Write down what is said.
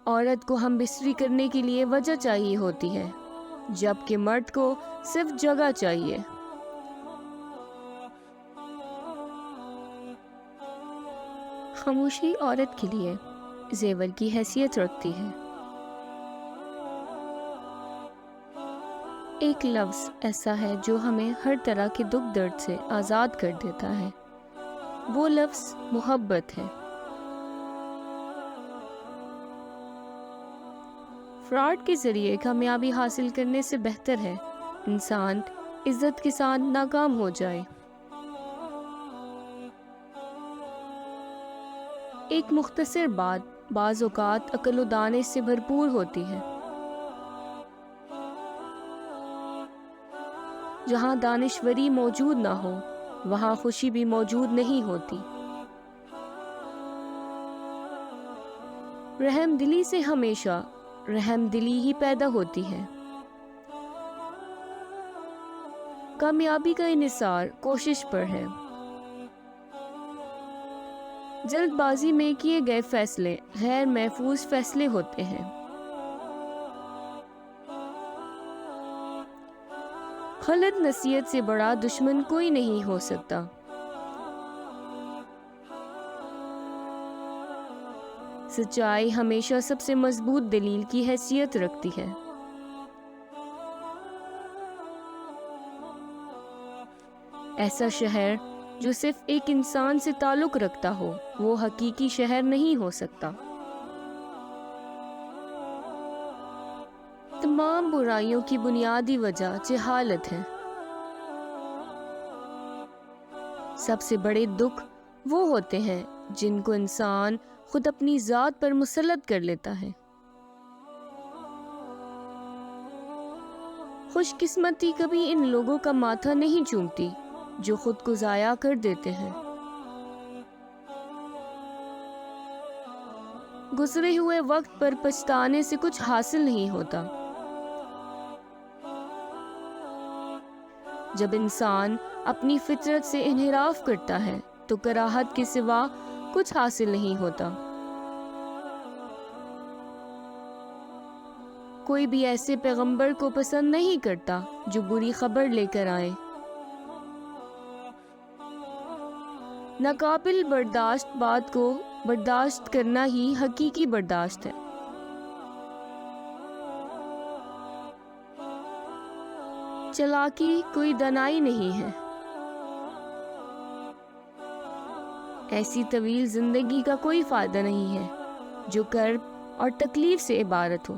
عورت کو ہم بستری کرنے کے لیے وجہ چاہیے ہوتی ہے، جبکہ مرد کو صرف جگہ چاہیے۔ خاموشی عورت کے لیے زیور کی حیثیت رکھتی ہے۔ ایک لفظ ایسا ہے جو ہمیں ہر طرح کے دکھ درد سے آزاد کر دیتا ہے، وہ لفظ محبت ہے۔ فراڈ کے ذریعے کامیابی حاصل کرنے سے بہتر ہے انسان عزت کے ساتھ ناکام ہو جائے۔ ایک مختصر بات بعض اوقات عقل و دانش سے بھرپور ہوتی ہے۔ جہاں دانشوری موجود نہ ہو وہاں خوشی بھی موجود نہیں ہوتی۔ رحم دلی سے ہمیشہ رحم دلی ہی پیدا ہوتی ہے۔ کامیابی کا انحصار کوشش پر ہے۔ جلد بازی میں کیے گئے فیصلے غیر محفوظ فیصلے ہوتے ہیں۔ غلط نصیحت سے بڑا دشمن کوئی نہیں ہو سکتا۔ سچائی ہمیشہ سب سے مضبوط دلیل کی حیثیت رکھتی ہے۔ ایسا شہر جو صرف ایک انسان سے تعلق رکھتا ہو وہ حقیقی شہر نہیں ہو سکتا۔ تمام برائیوں کی بنیادی وجہ جہالت ہے۔ سب سے بڑے دکھ وہ ہوتے ہیں جن کو انسان خود اپنی ذات پر مسلط کر لیتا ہے۔ خوش قسمتی کبھی ان لوگوں کا ماتھا نہیں چومتی جو خود کو ضائع کر دیتے ہیں۔ گزرے ہوئے وقت پر پچھتانے سے کچھ حاصل نہیں ہوتا۔ جب انسان اپنی فطرت سے انحراف کرتا ہے تو کراہت کے سوا کچھ حاصل نہیں ہوتا۔ کوئی بھی ایسے پیغمبر کو پسند نہیں کرتا جو بری خبر لے کر آئے۔ ناقابل برداشت بات کو برداشت کرنا ہی حقیقی برداشت ہے۔ چالاکی کوئی دانائی نہیں ہے۔ ایسی طویل زندگی کا کوئی فائدہ نہیں ہے جو کرب اور تکلیف سے عبارت ہو۔